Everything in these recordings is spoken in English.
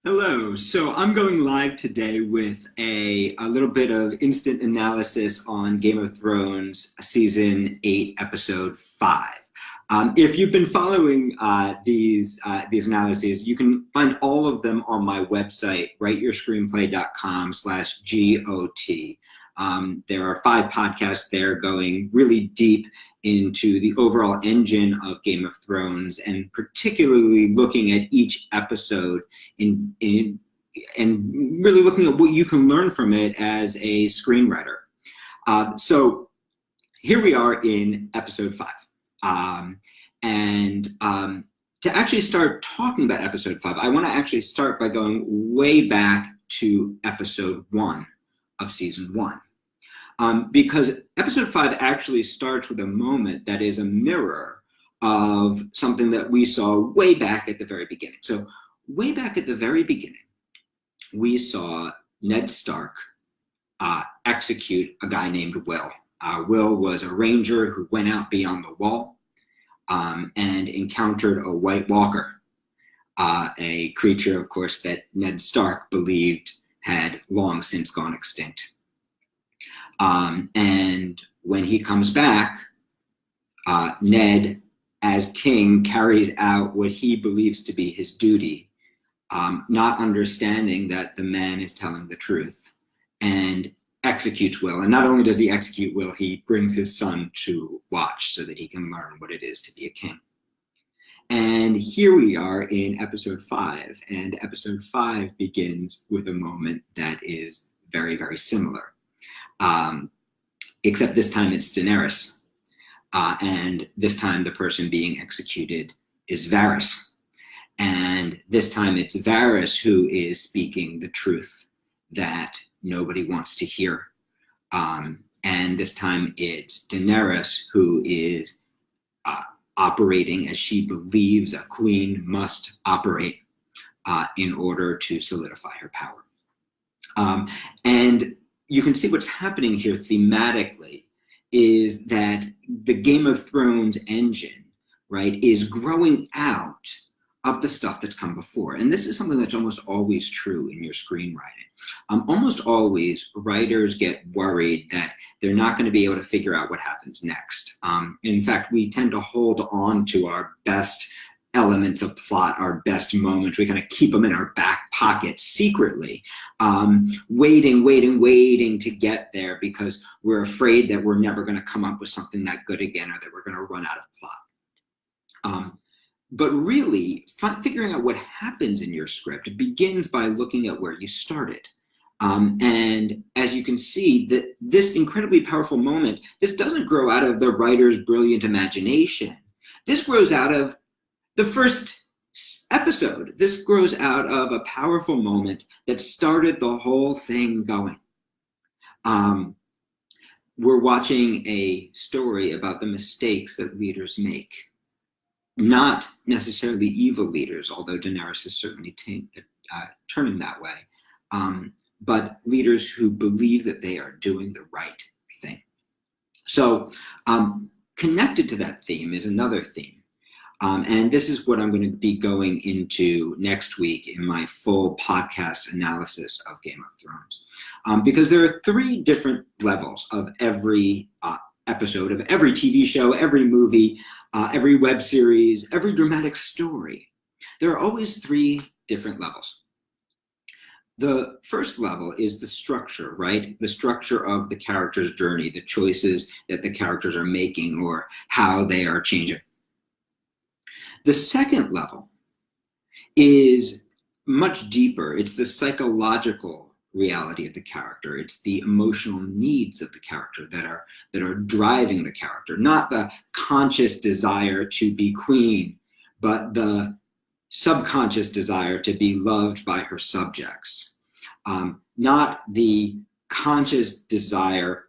Hello. So I'm going live today with a little bit of instant analysis on Game of Thrones Season 8, Episode 5. If you've been following these analyses, you can find all of them on my website, writeyourscreenplay.com/GOT. There are 5 podcasts there going really deep into the overall engine of Game of Thrones and particularly looking at each episode and really looking at what you can learn from it as a screenwriter. So here we are in episode 5. To actually start talking about episode 5, I want to actually start by going way back to episode 1 of season 1. Because episode 5 actually starts with a moment that is a mirror of something that we saw way back at the very beginning. So way back at the very beginning, we saw Ned Stark execute a guy named Will. Will was a ranger who went out beyond the wall and encountered a White Walker, a creature, of course, that Ned Stark believed had long since gone extinct. And when he comes back, Ned, as king, carries out what he believes to be his duty, not understanding that the man is telling the truth, and executes Will. And not only does he execute Will, he brings his son to watch so that he can learn what it is to be a king. And here we are in episode 5, and episode 5 begins with a moment that is very, very similar. Except this time it's Daenerys. And this time the person being executed is Varys. And this time it's Varys who is speaking the truth that nobody wants to hear. And this time it's Daenerys who is operating as she believes a queen must operate in order to solidify her power. And you can see what's happening here thematically is that the Game of Thrones engine, right, is growing out of the stuff that's come before. And this is something that's almost always true in your screenwriting. Almost always, writers get worried that they're not going to be able to figure out what happens next. In fact, we tend to hold on to our best elements of plot, our best moments. We kind of keep them in our back pocket secretly, waiting to get there because we're afraid that we're never going to come up with something that good again or that we're going to run out of plot. But really, figuring out what happens in your script begins by looking at where you started. And as you can see, that this incredibly powerful moment, this doesn't grow out of the writer's brilliant imagination. This grows out of the first episode. This grows out of a powerful moment that started the whole thing going. We're watching a story about the mistakes that leaders make. Not necessarily evil leaders, although Daenerys is certainly turning that way, but leaders who believe that they are doing the right thing. So connected to that theme is another theme. And this is what I'm going to be going into next week in my full podcast analysis of Game of Thrones. Because there are 3 different levels of every episode of every TV show, every movie, every web series, every dramatic story. There are always 3 different levels. The first level is the structure, right? The structure of the character's journey, the choices that the characters are making or how they are changing. The second level is much deeper. It's the psychological reality of the character. It's the emotional needs of the character that are driving the character, not the conscious desire to be queen, but the subconscious desire to be loved by her subjects. Not the conscious desire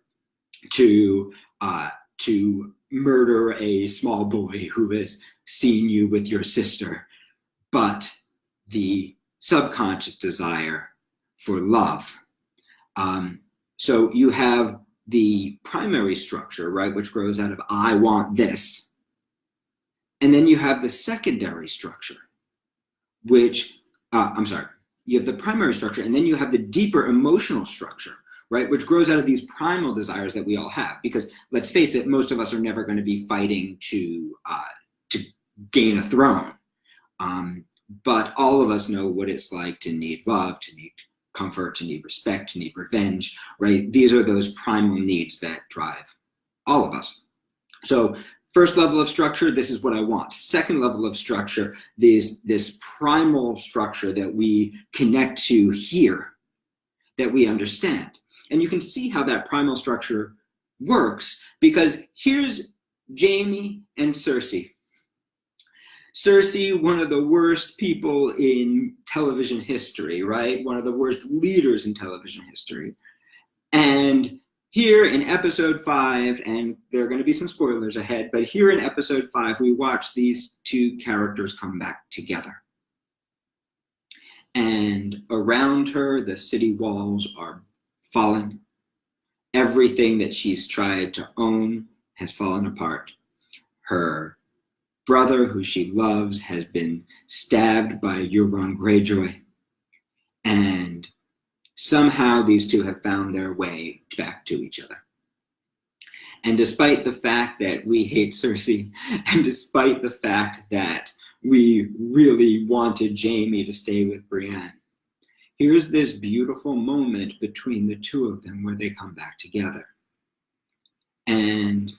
to murder a small boy who has seen you with your sister, but the subconscious desire for love. So you have the primary structure, right, which grows out of I want this. And then you have the secondary structure, which, you have the primary structure, and then you have the deeper emotional structure, right, which grows out of these primal desires that we all have. Because let's face it, most of us are never going to be fighting to gain a throne. But all of us know what it's like to need love, to need comfort, to need respect, to need revenge, right? These are those primal needs that drive all of us. So first level of structure, this is what I want. Second level of structure, this primal structure that we connect to here, that we understand. And you can see how that primal structure works, because here's Jaime and Cersei. Cersei, one of the worst people in television history, right? One of the worst leaders in television history. And here in episode 5, and there are going to be some spoilers ahead, but here in episode 5, we watch these two characters come back together. And around her, the city walls are falling. Everything that she's tried to own has fallen apart. Her brother, who she loves, has been stabbed by Euron Greyjoy. And somehow these two have found their way back to each other. And despite the fact that we hate Cersei, and despite the fact that we really wanted Jaime to stay with Brienne, here's this beautiful moment between the two of them where they come back together. And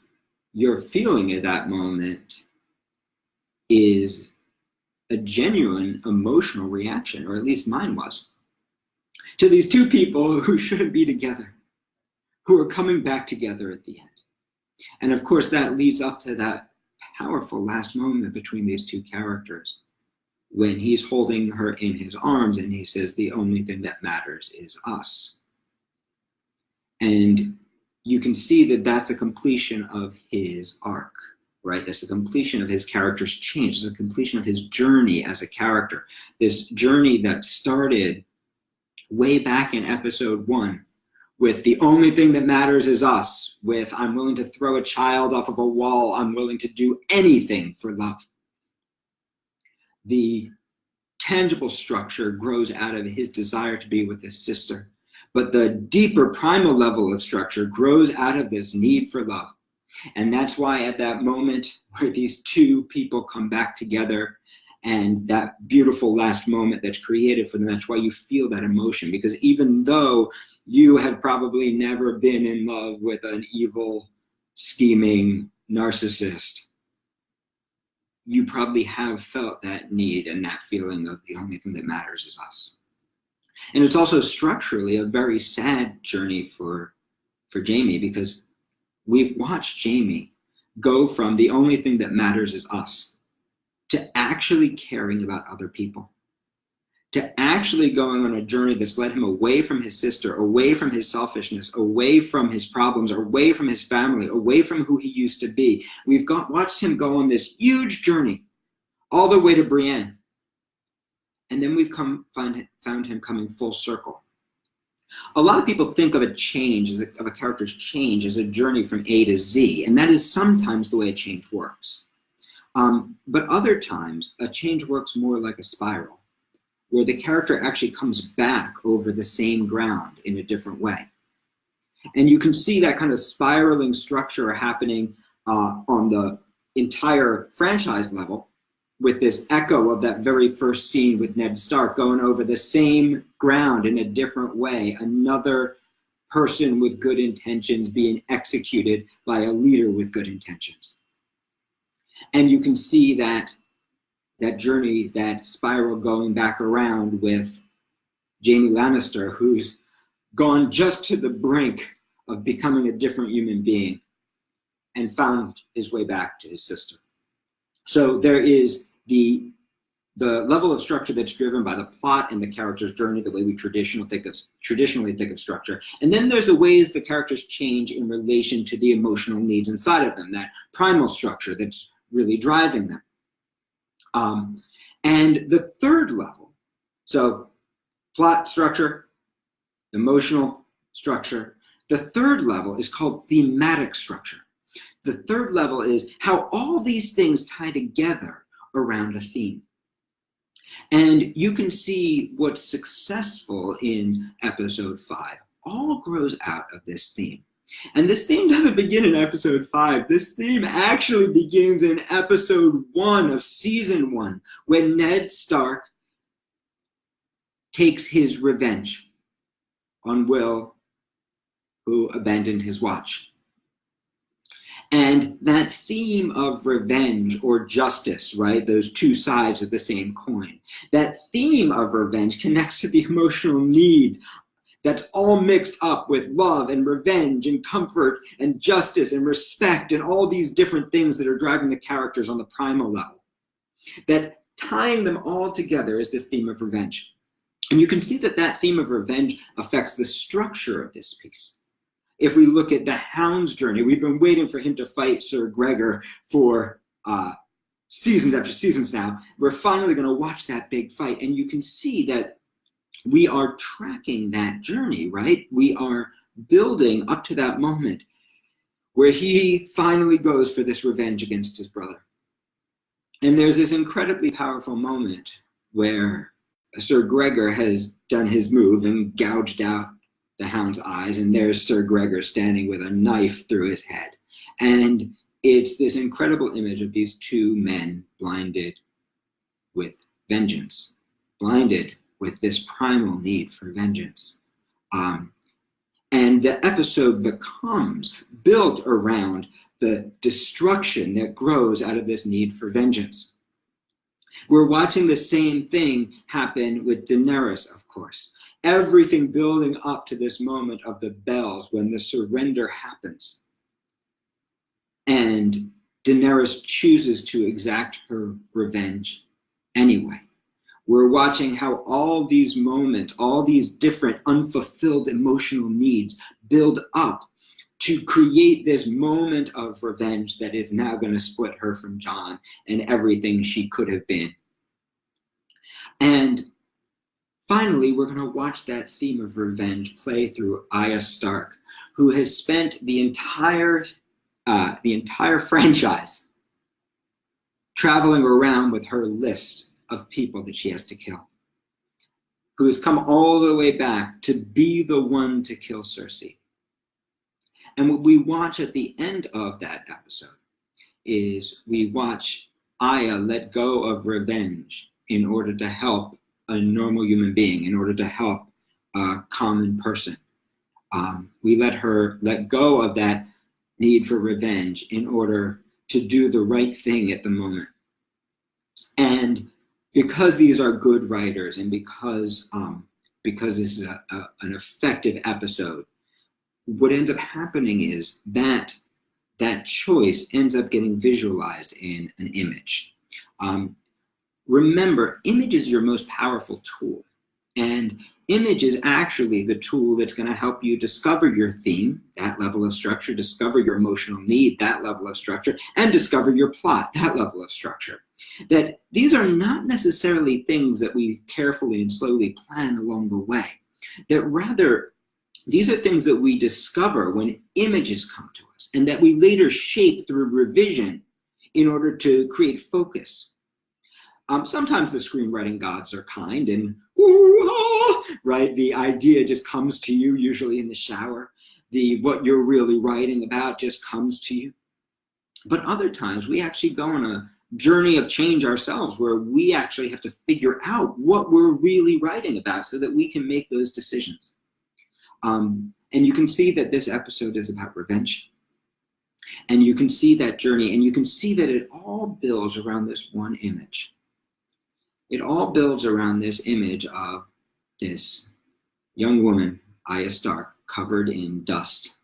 your feeling at that moment is a genuine emotional reaction, or at least mine was, to these two people who shouldn't be together, who are coming back together at the end. And of course, that leads up to that powerful last moment between these two characters, when he's holding her in his arms and he says, the only thing that matters is us. And you can see that that's a completion of his arc, right? That's a completion of his character's change. It's a completion of his journey as a character. This journey that started way back in episode 1 with the only thing that matters is us, with I'm willing to throw a child off of a wall, I'm willing to do anything for love. The tangible structure grows out of his desire to be with his sister, but the deeper primal level of structure grows out of this need for love. And that's why at that moment where these two people come back together, and that beautiful last moment that's created for them, that's why you feel that emotion. Because even though you have probably never been in love with an evil, scheming narcissist, you probably have felt that need and that feeling of the only thing that matters is us. And it's also structurally a very sad journey for Jaime, because we've watched Jaime go from the only thing that matters is us to actually caring about other people, to actually going on a journey that's led him away from his sister, away from his selfishness, away from his problems, away from his family, away from who he used to be. We've watched him go on this huge journey all the way to Brienne. And then we've found him coming full circle. A lot of people think of a change, of a character's change, as a journey from A to Z, and that is sometimes the way a change works. But other times, a change works more like a spiral, where the character actually comes back over the same ground in a different way. And you can see that kind of spiraling structure happening on the entire franchise level, with this echo of that very first scene with Ned Stark going over the same ground in a different way, another person with good intentions being executed by a leader with good intentions. And you can see that journey, that spiral going back around with Jaime Lannister, who's gone just to the brink of becoming a different human being and found his way back to his sister. So there is the level of structure that's driven by the plot and the character's journey, the way we traditionally think of structure. And then there's the ways the characters change in relation to the emotional needs inside of them, that primal structure that's really driving them. And the third level, so plot structure, emotional structure. The third level is called thematic structure. The third level is how all these things tie together around a theme. And you can see what's successful in episode 5 all grows out of this theme. And this theme doesn't begin in episode 5. This theme actually begins in episode 1 of season 1, when Ned Stark takes his revenge on Will, who abandoned his watch. And that theme of revenge or justice, right? Those two sides of the same coin. That theme of revenge connects to the emotional need that's all mixed up with love and revenge and comfort and justice and respect and all these different things that are driving the characters on the primal level. That tying them all together is this theme of revenge. And you can see that that theme of revenge affects the structure of this piece. If we look at the Hounds Journey, we've been waiting for him to fight Sir Krueger for seasons after seasons now. We're finally going to watch that big fight, and you can see that we are tracking that journey, right? We are building up to that moment where he finally goes for this revenge against his brother. And there's this incredibly powerful moment where Sir Krueger has done his move and gouged out the Hound's eyes, and there's Sir Krueger standing with a knife through his head. And it's this incredible image of these two men blinded with vengeance, blinded with this primal need for vengeance. And the episode becomes built around the destruction that grows out of this need for vengeance. We're watching the same thing happen with Daenerys, of course. Everything building up to this moment of the bells when the surrender happens. And Daenerys chooses to exact her revenge anyway. We're watching how all these moments, all these different unfulfilled emotional needs build up to create this moment of revenge that is now going to split her from Jon and everything she could have been. And finally, we're going to watch that theme of revenge play through Arya Stark, who has spent the entire franchise traveling around with her list of people that she has to kill, who has come all the way back to be the one to kill Cersei. And what we watch at the end of that episode is we watch Arya let go of revenge in order to help a normal human being, in order to help a common person. We let her let go of that need for revenge in order to do the right thing at the moment. And because these are good writers, and because this is an effective episode, what ends up happening is that choice ends up getting visualized in an image. Remember, image is your most powerful tool. And image is actually the tool that's going to help you discover your theme, that level of structure, discover your emotional need, that level of structure, and discover your plot, that level of structure. That these are not necessarily things that we carefully and slowly plan along the way. That rather, these are things that we discover when images come to us, and that we later shape through revision in order to create focus. Sometimes the screenwriting gods are kind and right? The idea just comes to you, usually in the shower. What you're really writing about just comes to you. But other times we actually go on a journey of change ourselves, where we actually have to figure out what we're really writing about so that we can make those decisions. And you can see that this episode is about revenge. And you can see that journey, and you can see that it all builds around this one image. It all builds around this image of this young woman, Arya Stark, covered in dust,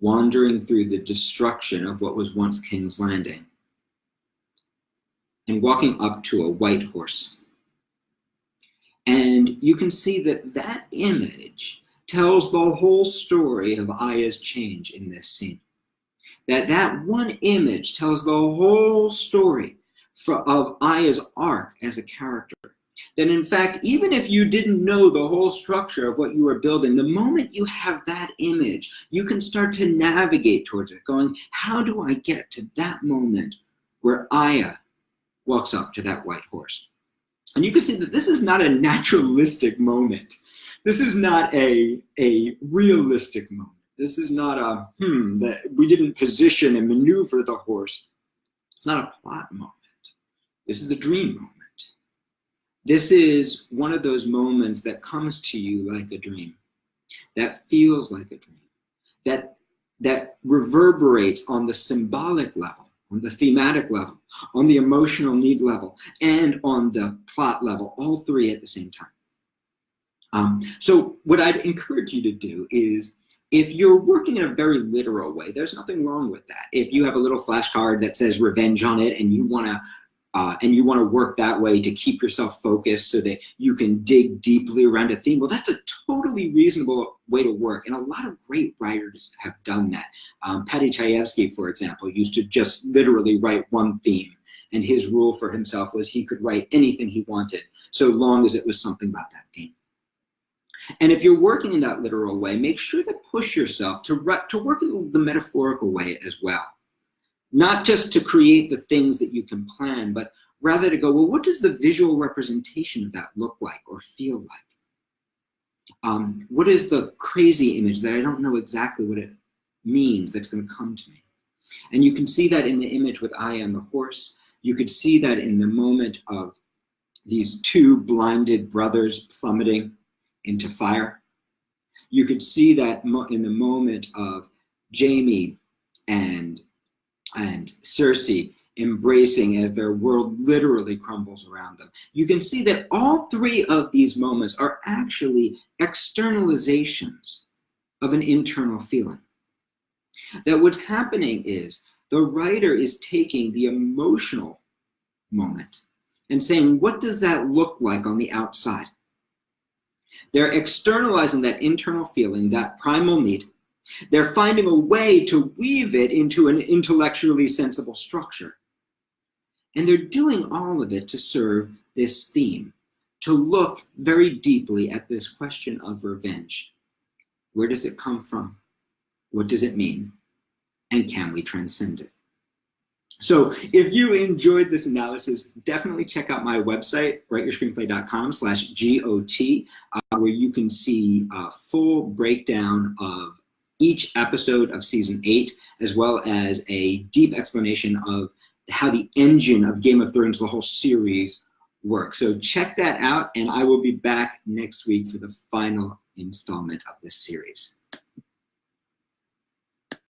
wandering through the destruction of what was once King's Landing, and walking up to a white horse. And you can see that that image tells the whole story of Arya's change in this scene. That one image tells the whole story of Arya's arc as a character. That in fact, even if you didn't know the whole structure of what you were building, the moment you have that image, you can start to navigate towards it, going, how do I get to that moment where Arya walks up to that white horse? And you can see that this is not a naturalistic moment. This is not a realistic moment. This is not a, that we didn't position and maneuver the horse. It's not a plot moment. This is a dream moment. This is one of those moments that comes to you like a dream, that feels like a dream, that reverberates on the symbolic level, on the thematic level, on the emotional need level, and on the plot level, all three at the same time. So what I'd encourage you to do is, if you're working in a very literal way, there's nothing wrong with that. If you have a little flashcard that says revenge on it and you want to work that way to keep yourself focused so that you can dig deeply around a theme, well, that's a totally reasonable way to work. And a lot of great writers have done that. Paddy Chayefsky, for example, used to just literally write one theme. And his rule for himself was he could write anything he wanted, so long as it was something about that theme. And if you're working in that literal way, make sure to push yourself to work in the metaphorical way as well. Not just to create the things that you can plan, but rather to go, well, what does the visual representation of that look like or feel like? What is the crazy image that I don't know exactly what it means that's going to come to me? And you can see that in the image with I am the horse. You could see that in the moment of these two blinded brothers plummeting into fire. You could see that in the moment of Jamie and Cersei embracing as their world literally crumbles around them. You can see that all three of these moments are actually externalizations of an internal feeling. That what's happening is the writer is taking the emotional moment and saying, what does that look like on the outside? They're externalizing that internal feeling, that primal need. They're finding a way to weave it into an intellectually sensible structure. And they're doing all of it to serve this theme, to look very deeply at this question of revenge. Where does it come from? What does it mean? And can we transcend it? So if you enjoyed this analysis, definitely check out my website, writeyourscreenplay.com/GOT, where you can see a full breakdown of each episode of season 8, as well as a deep explanation of how the engine of Game of Thrones, the whole series, works. So check that out, and I will be back next week for the final installment of this series.